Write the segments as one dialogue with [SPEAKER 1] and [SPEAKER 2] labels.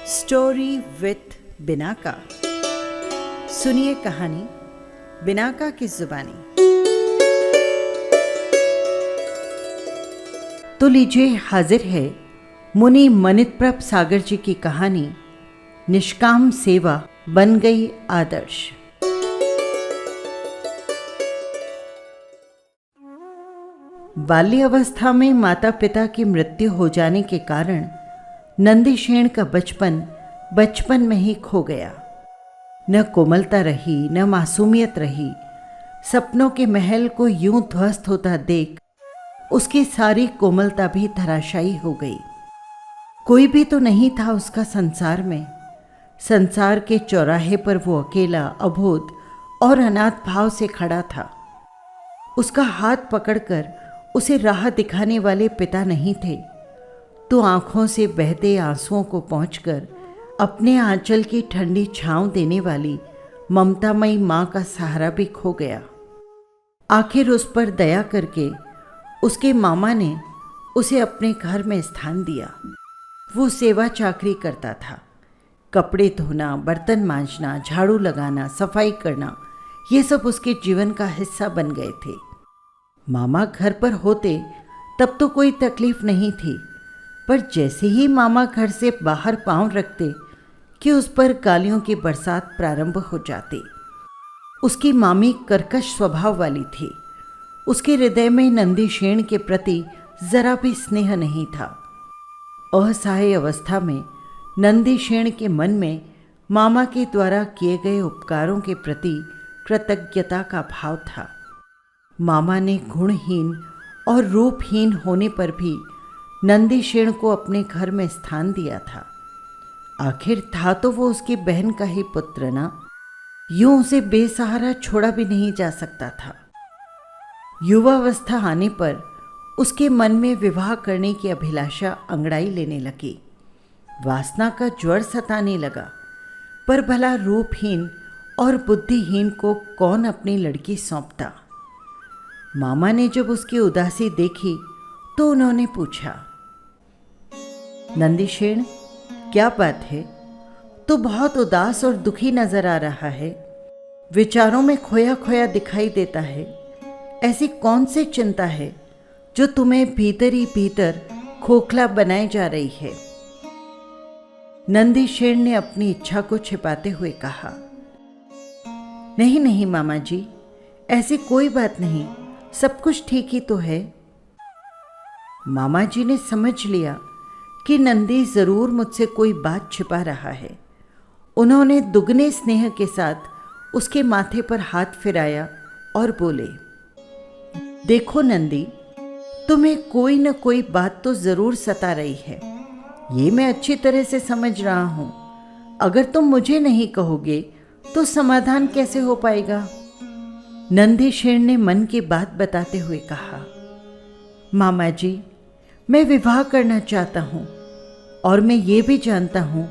[SPEAKER 1] Story with Binaca. सुनिए कहानी Binaca की जुबानी। तो लीजिए, हाजिर है मुनि मनितप्रभ सागर जी की कहानी निष्काम सेवा बन गई आदर्श। बाल्य अवस्था में माता पिता की मृत्यु हो जाने के कारण नंदीशेण का बचपन में ही खो गया। न कोमलता रही, न मासूमियत रही। सपनों के महल को यूं ध्वस्त होता देख उसकी सारी कोमलता भी धराशायी हो गई। कोई भी तो नहीं था उसका संसार में। संसार के चौराहे पर वो अकेला, अबोध और अनाथ भाव से खड़ा था। उसका हाथ पकड़कर उसे राह दिखाने वाले पिता नहीं थे, तो आंखों से बहते आंसुओं को पोंछकर अपने आंचल की ठंडी छांव देने वाली ममतामयी माँ का सहारा भी खो गया। आखिर उस पर दया करके उसके मामा ने उसे अपने घर में स्थान दिया। वो सेवा चाकरी करता था। कपड़े धोना, बर्तन मांजना, झाड़ू लगाना, सफाई करना, ये सब उसके जीवन का हिस्सा बन गए थे। मामा घर पर होते तब तो कोई तकलीफ नहीं थी, पर जैसे ही मामा घर से बाहर पांव रखते कि उस पर गालियों की बरसात प्रारंभ हो जाती। उसकी मामी कर्कश स्वभाव वाली थी। उसके हृदय में नंदीशेण के प्रति जरा भी स्नेह नहीं था। असहाय अवस्था में नंदीशेण के मन में मामा के द्वारा किए गए उपकारों के प्रति कृतज्ञता का भाव था। मामा ने गुणहीन और रूपहीन होने पर भी नंदीशेण को अपने घर में स्थान दिया था। आखिर था तो वो उसकी बहन का ही पुत्र ना। यूं उसे बेसहारा छोड़ा भी नहीं जा सकता था। युवावस्था आने पर उसके मन में विवाह करने की अभिलाषा अंगड़ाई लेने लगी। वासना का ज्वर सताने लगा। पर भला रूपहीन और बुद्धिहीन को कौन अपनी लड़की सौंपता। मामा ने जब उसकी उदासी देखी तो उन्होंने पूछा, नंदीशेण, क्या बात है? तू बहुत उदास और दुखी नजर आ रहा है। विचारों में खोया खोया दिखाई देता है। ऐसी कौन सी चिंता है जो तुम्हें भीतर ही भीतर खोखला बनाए जा रही है? नंदीशेण ने अपनी इच्छा को छिपाते हुए कहा, नहीं नहीं मामा जी, ऐसी कोई बात नहीं, सब कुछ ठीक ही तो है। मामा जी ने समझ लिया कि नंदी जरूर मुझसे कोई बात छिपा रहा है। उन्होंने दुगने स्नेह के साथ उसके माथे पर हाथ फिराया और बोले, देखो नंदी, तुम्हें कोई न कोई बात तो जरूर सता रही है। ये मैं अच्छी तरह से समझ रहा हूं। अगर तुम मुझे नहीं कहोगे तो समाधान कैसे हो पाएगा? नंदीशेण ने मन की बात बताते हुए कहा, मामा जी, मैं विवाह करना चाहता हूँ और मैं ये भी जानता हूँ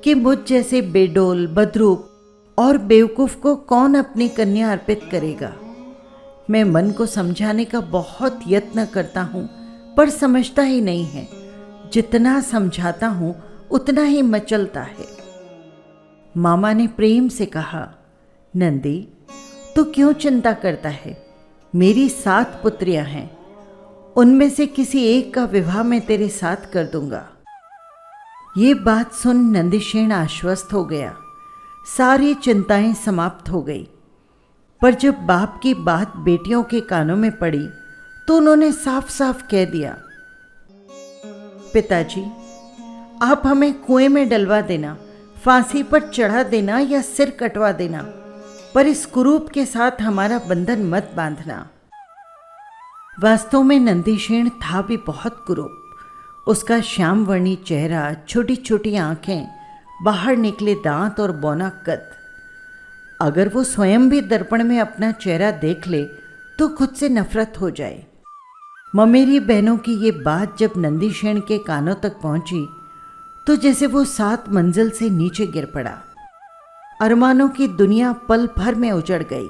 [SPEAKER 1] कि मुझ जैसे बेडोल, बदरूप और बेवकूफ़ को कौन अपनी कन्या अर्पित करेगा। मैं मन को समझाने का बहुत यत्न करता हूँ, पर समझता ही नहीं है। जितना समझाता हूँ उतना ही मचलता है। मामा ने प्रेम से कहा, नंदी, तू क्यों चिंता करता है? मेरी 7 पुत्रियां हैं। उनमें से किसी एक का विवाह मैं तेरे साथ कर दूंगा। ये बात सुन नंदीशेण आश्वस्त हो गया। सारी चिंताएं समाप्त हो गई। पर जब बाप की बात बेटियों के कानों में पड़ी तो उन्होंने साफ साफ कह दिया, पिताजी, आप हमें कुएं में डलवा देना, फांसी पर चढ़ा देना या सिर कटवा देना, पर इस कुरूप के साथ हमारा बंधन मत बांधना। वास्तव में नंदीशेण था भी बहुत कुरूप। उसका श्यामवर्णी चेहरा, छोटी छोटी आंखें, बाहर निकले दांत और बौना कद। अगर वो स्वयं भी दर्पण में अपना चेहरा देख ले तो खुद से नफरत हो जाए। ममेरी बहनों की ये बात जब नंदीशेण के कानों तक पहुंची तो जैसे वो 7 मंजिल से नीचे गिर पड़ा। अरमानों की दुनिया पल भर में उजड़ गई।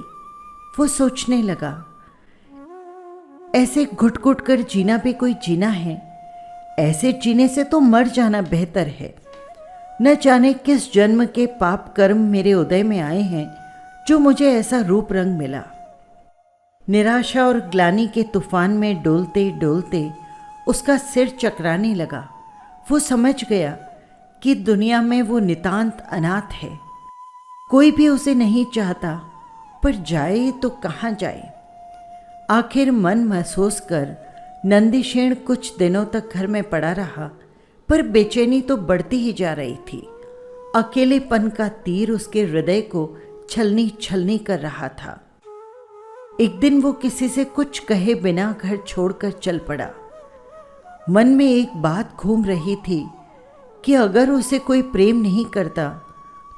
[SPEAKER 1] वो सोचने लगा, ऐसे घुट घुट कर जीना भी कोई जीना है? ऐसे जीने से तो मर जाना बेहतर है। न जाने किस जन्म के पाप कर्म मेरे उदय में आए हैं जो मुझे ऐसा रूप रंग मिला। निराशा और ग्लानि के तूफान में डोलते डोलते उसका सिर चकराने लगा। वो समझ गया कि दुनिया में वो नितांत अनाथ है। कोई भी उसे नहीं चाहता, पर जाए तो कहाँ जाए। आखिर मन महसूस कर नंदीशेण कुछ दिनों तक घर में पड़ा रहा, पर बेचैनी तो बढ़ती ही जा रही थी। अकेलेपन का तीर उसके हृदय को छलनी छलनी कर रहा था। एक दिन वो किसी से कुछ कहे बिना घर छोड़कर चल पड़ा। मन में एक बात घूम रही थी कि अगर उसे कोई प्रेम नहीं करता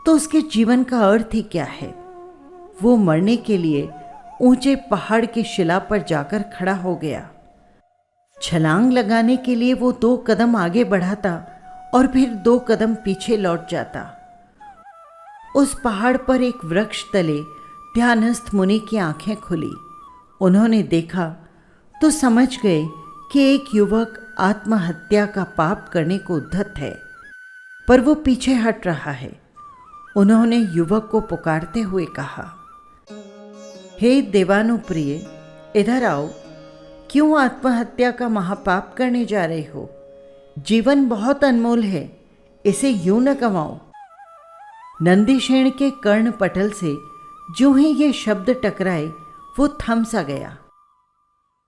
[SPEAKER 1] तो उसके जीवन का अर्थ ही क्या है। वो मरने के लिए ऊंचे पहाड़ की शिला पर जाकर खड़ा हो गया। छलांग लगाने के लिए वो 2 कदम आगे बढ़ाता और फिर 2 कदम पीछे लौट जाता। उस पहाड़ पर एक वृक्ष तले ध्यानस्थ मुनि की आंखें खुली। उन्होंने देखा तो समझ गए कि एक युवक आत्महत्या का पाप करने को उद्धत है, पर वो पीछे हट रहा है। उन्होंने युवक को पुकारते हुए कहा, हे देवानुप्रिय, इधर आओ। क्यों आत्महत्या का महापाप करने जा रहे हो? जीवन बहुत अनमोल है, इसे यूं न गंवाओ। नंदीशेण के कर्ण पटल से जो ही ये शब्द टकराए वो थम सा गया।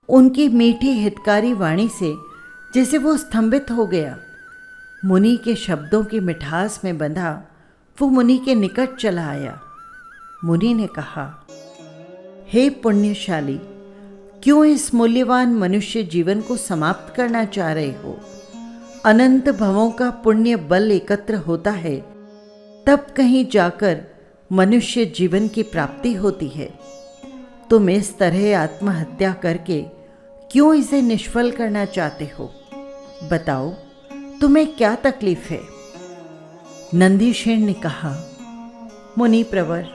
[SPEAKER 1] उनकी मीठी हितकारी वाणी से जैसे वो स्तंभित हो गया। मुनि के शब्दों की मिठास में बंधा वो मुनि के निकट चला आया। मुनि ने कहा, हे पुण्यशाली, क्यों इस मूल्यवान मनुष्य जीवन को समाप्त करना चाह रहे हो? अनंत भवों का पुण्य बल एकत्र होता है, तब कहीं जाकर मनुष्य जीवन की प्राप्ति होती है। तुम इस तरह आत्महत्या करके क्यों इसे निष्फल करना चाहते हो? बताओ, तुम्हें क्या तकलीफ है? नंदीशेण ने कहा, मुनि प्रवर,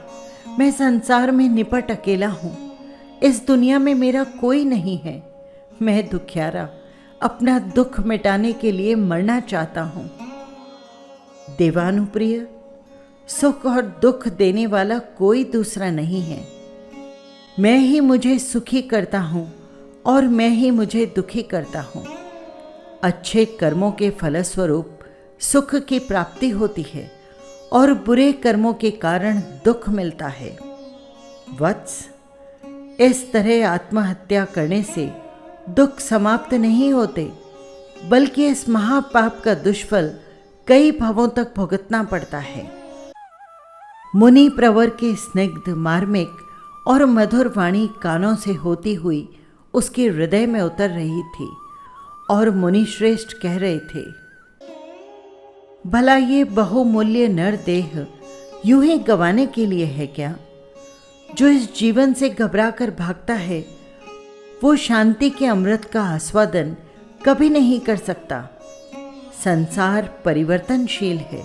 [SPEAKER 1] मैं संसार में निपट अकेला हूँ। इस दुनिया में मेरा कोई नहीं है। मैं दुखियारा अपना दुख मिटाने के लिए मरना चाहता हूँ। देवानुप्रिय, सुख और दुख देने वाला कोई दूसरा नहीं है। मैं ही मुझे सुखी करता हूँ और मैं ही मुझे दुखी करता हूँ। अच्छे कर्मों के फलस्वरूप सुख की प्राप्ति होती है और बुरे कर्मों के कारण दुख मिलता है। वत्स, इस तरह आत्महत्या करने से दुख समाप्त नहीं होते, बल्कि इस महापाप का दुष्फल कई भवों तक भुगतना पड़ता है। मुनि प्रवर के स्निग्ध, मार्मिक और मधुर वाणी कानों से होती हुई उसके हृदय में उतर रही थी और मुनि श्रेष्ठ कह रहे थे, भला ये बहुमूल्य नर देह यूं ही गंवाने के लिए है क्या? जो इस जीवन से घबरा कर भागता है वो शांति के अमृत का आस्वादन कभी नहीं कर सकता। संसार परिवर्तनशील है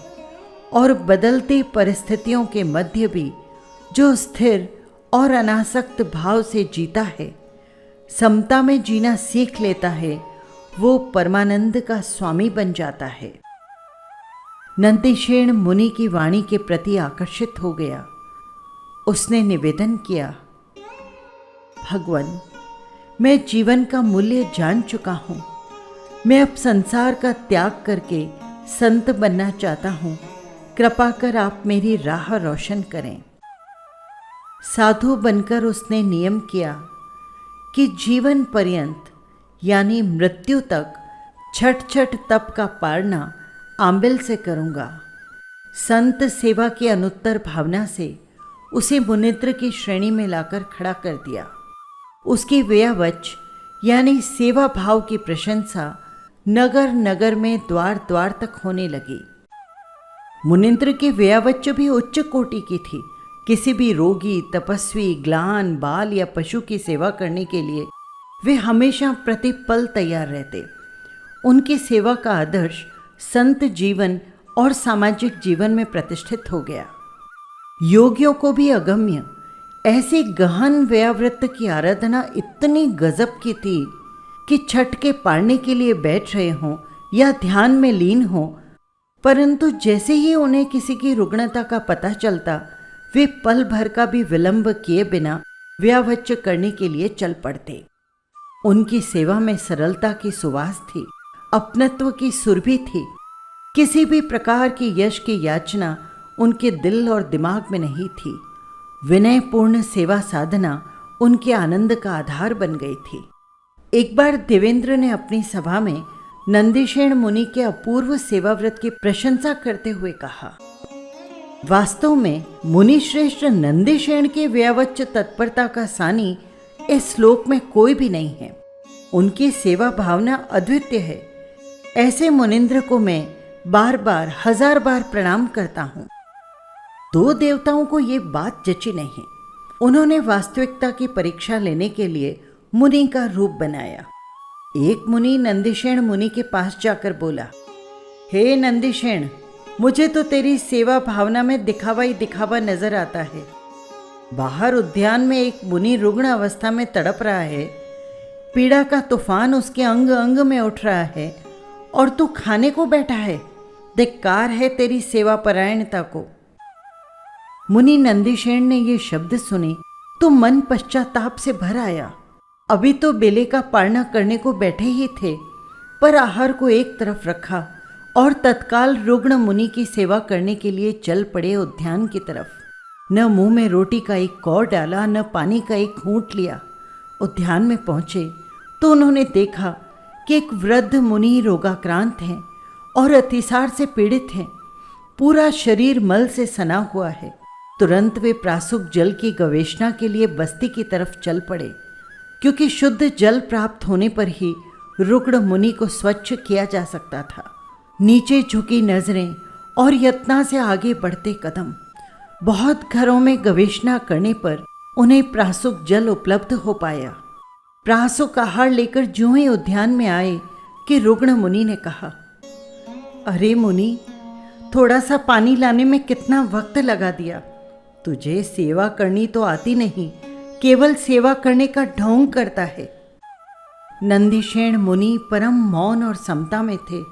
[SPEAKER 1] और बदलती परिस्थितियों के मध्य भी जो स्थिर और अनासक्त भाव से जीता है, समता में जीना सीख लेता है, वो परमानंद का स्वामी बन जाता है। नंदीशेण मुनि की वाणी के प्रति आकर्षित हो गया। उसने निवेदन किया, भगवान, मैं जीवन का मूल्य जान चुका हूँ। मैं अब संसार का त्याग करके संत बनना चाहता हूँ। कृपा कर आप मेरी राह रोशन करें। साधु बनकर उसने नियम किया कि जीवन पर्यंत यानी मृत्यु तक छठ छठ तप का पारना आंबिल से करूँगा। संत सेवा की अनुत्तर भावना से उसे मुनित्र की श्रेणी में लाकर खड़ा कर दिया। उसकी व्यवच यानी सेवा भाव की प्रशंसा नगर नगर में द्वार द्वार तक होने लगी। मुनिंद्र की व्यवच भी उच्च कोटि की थी। किसी भी रोगी, तपस्वी, ग्लान, बाल या पशु की सेवा करने के लिए वे हमेशा प्रतिपल तैयार रहते। उनकी सेवा का आदर्श संत जीवन और सामाजिक जीवन में प्रतिष्ठित हो गया। योगियों को भी अगम्य ऐसे गहन व्यावृत्त की आराधना इतनी गजब की थी कि छठ के पारने के लिए बैठ रहे हों या ध्यान में लीन हों, परंतु जैसे ही उन्हें किसी की रुग्णता का पता चलता, वे पल भर का भी विलंब किए बिना व्यावच्च करने के लिए चल पड़ते। उनकी सेवा में सरलता की सुवास थी, अपनत्व की सुरभि थी। किसी भी प्रकार की यश की याचना उनके दिल और दिमाग में नहीं थी। विनयपूर्ण सेवा साधना उनके आनंद का आधार बन गई थी। एक बार देवेंद्र ने अपनी सभा में नंदीशेण मुनि के अपूर्व सेवाव्रत की प्रशंसा करते हुए कहा, वास्तव में मुनि श्रेष्ठ नंदीशेण के व्यावच्च तत्परता का सानी इस श्लोक में कोई भी नहीं है। उनकी सेवा भावना अद्वितीय है। ऐसे मुनिंद्र को मैं बार बार 1000 बार प्रणाम करता हूँ। दो देवताओं को ये बात जची नहीं। उन्होंने वास्तविकता की परीक्षा लेने के लिए मुनि का रूप बनाया। एक मुनि नंदीशेण मुनि के पास जाकर बोला, हे नंदीशेण, मुझे तो तेरी सेवा भावना में दिखावा ही दिखावा नजर आता है। बाहर उद्यान में एक मुनि रुग्ण अवस्था में तड़प रहा है, पीड़ा का तूफान उसके अंग अंग में उठ रहा है, और तू खाने को बैठा है। धिक्कार है तेरी सेवा परायणता को। मुनि नंदीशेण ने ये शब्द सुने तो मन पश्चाताप से भर आया। अभी तो बेले का पालना करने को बैठे ही थे, पर आहार को एक तरफ रखा और तत्काल रुग्ण मुनि की सेवा करने के लिए चल पड़े उद्यान की तरफ। न मुंह में रोटी का एक कौर डाला, न पानी का एक घूंट लिया। उद्यान में पहुंचे तो उन्होंने देखा कि एक वृद्ध मुनि रोगाक्रांत हैं और अतिसार से पीड़ित हैं। पूरा शरीर मल से सना हुआ है। तुरंत वे प्रासुक जल की गवेषणा के लिए बस्ती की तरफ चल पड़े, क्योंकि शुद्ध जल प्राप्त होने पर ही रुग्ण मुनि को स्वच्छ किया जा सकता था। नीचे झुकी नजरें और यत्ना से आगे बढ़ते कदम। बहुत घरों में गवेषणा करने पर उन्हें प्रासुक जल उपलब्ध हो पाया। प्रासुक आहार लेकर ज्यों ही उद्यान में आए कि रुग्ण मुनि ने कहा, अरे मुनि, थोड़ा सा पानी लाने में कितना वक्त लगा दिया। तुझे सेवा करनी तो आती नहीं, केवल सेवा करने का ढोंग करता है। नंदीशेण मुनि परम मौन और समता में थे।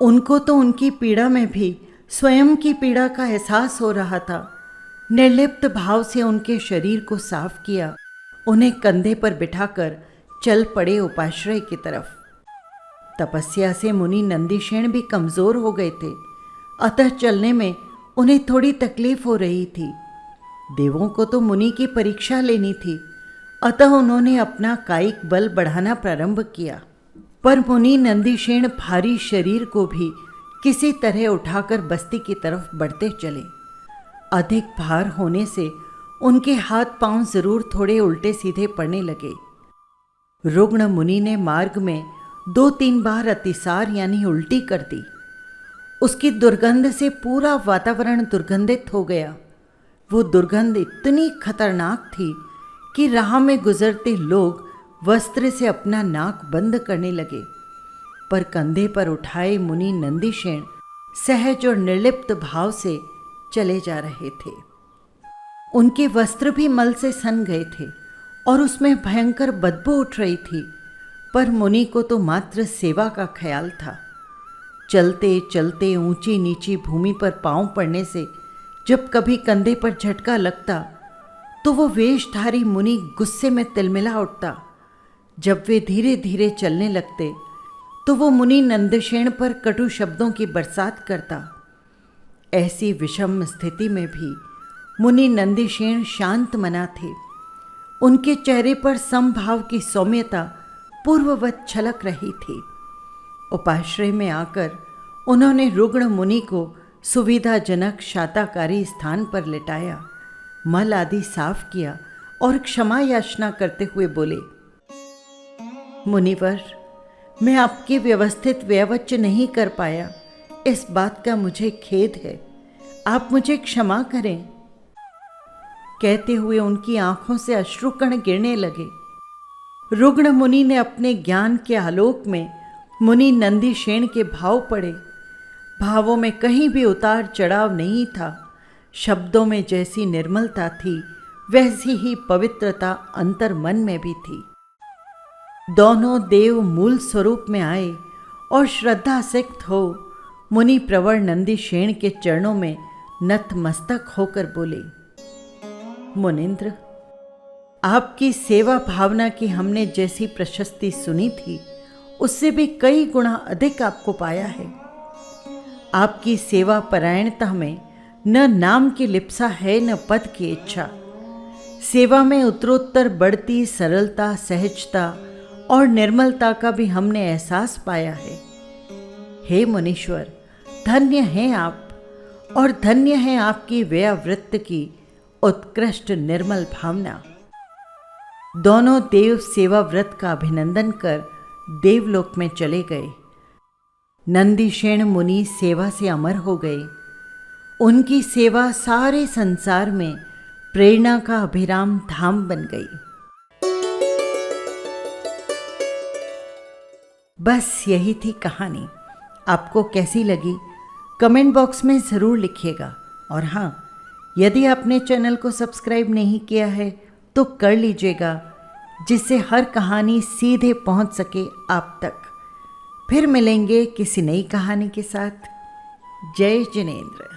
[SPEAKER 1] उनको तो उनकी पीड़ा में भी स्वयं की पीड़ा का एहसास हो रहा था। निर्लिप्त भाव से उनके शरीर को साफ किया, उन्हें कंधे पर बिठाकर चल पड़े उपाश्रय की तरफ। तपस्या से मुनि नंदीशेण भी कमजोर हो गए थे, अतः चलने में उन्हें थोड़ी तकलीफ हो रही थी। देवों को तो मुनि की परीक्षा लेनी थी, अतः उन्होंने अपना कायिक बल बढ़ाना प्रारंभ किया। पर मुनि नंदीशेण भारी शरीर को भी किसी तरह उठाकर बस्ती की तरफ बढ़ते चले। अधिक भार होने से उनके हाथ पांव जरूर थोड़े उल्टे सीधे पड़ने लगे। रुग्ण मुनि ने मार्ग में 2-3 बार अतिसार यानी उल्टी कर दी। उसकी दुर्गंध से पूरा वातावरण दुर्गंधित हो गया। वो दुर्गंध इतनी खतरनाक थी कि राह में गुजरते लोग वस्त्र से अपना नाक बंद करने लगे। पर कंधे पर उठाए मुनि नंदीशेण सहज और निर्लिप्त भाव से चले जा रहे थे। उनके वस्त्र भी मल से सन गए थे और उसमें भयंकर बदबू उठ रही थी, पर मुनि को तो मात्र सेवा का ख्याल था। चलते चलते ऊंची नीची भूमि पर पांव पड़ने से जब कभी कंधे पर झटका लगता तो वो वेशधारी मुनि गुस्से में तिलमिला उठता। जब वे धीरे धीरे चलने लगते तो वो मुनि नंदीशेण पर कटु शब्दों की बरसात करता। ऐसी विषम स्थिति में भी मुनि नंदीशेण शांत मना थे। उनके चेहरे पर समभाव की सौम्यता पूर्ववत छलक रही थी। उपाश्रय में आकर उन्होंने रुग्ण मुनि को सुविधाजनक शाताकारी स्थान पर लिटाया, मल आदि साफ किया और क्षमा याचना करते हुए बोले, मुनिवर, मैं आपकी व्यवस्थित व्यवच्च नहीं कर पाया, इस बात का मुझे खेद है, आप मुझे क्षमा करें। कहते हुए उनकी आंखों से अश्रुकण गिरने लगे। रुग्ण मुनि ने अपने ज्ञान के आलोक में मुनि नंदीशेण के भाव पढ़े। भावों में कहीं भी उतार चढ़ाव नहीं था। शब्दों में जैसी निर्मलता थी वैसी ही पवित्रता अंतर मन में भी थी। दोनों देव मूल स्वरूप में आए और श्रद्धा सिक्त हो मुनि प्रवर नंदीशेण के चरणों में नतमस्तक होकर बोले, मुनींद्र, आपकी सेवा भावना की हमने जैसी प्रशस्ति सुनी थी उससे भी कई गुना अधिक आपको पाया है। आपकी सेवा परायणता में न नाम की लिप्सा है न पद की इच्छा। सेवा में उत्तरोत्तर बढ़ती सरलता, सहजता और निर्मलता का भी हमने एहसास पाया है। हे मुनीश्वर, धन्य हैं आप और धन्य है आपकी व्यावृत्त की उत्कृष्ट निर्मल भावना। दोनों देव सेवा व्रत का अभिनंदन कर देवलोक में चले गए। नंदीशेण मुनि सेवा से अमर हो गए। उनकी सेवा सारे संसार में प्रेरणा का अभिराम धाम बन गई। बस यही थी कहानी। आपको कैसी लगी कमेंट बॉक्स में ज़रूर लिखिएगा। और हाँ, यदि आपने चैनल को सब्सक्राइब नहीं किया है तो कर लीजिएगा, जिससे हर कहानी सीधे पहुंच सके आप तक। फिर मिलेंगे किसी नई कहानी के साथ। जय जिनेंद्र।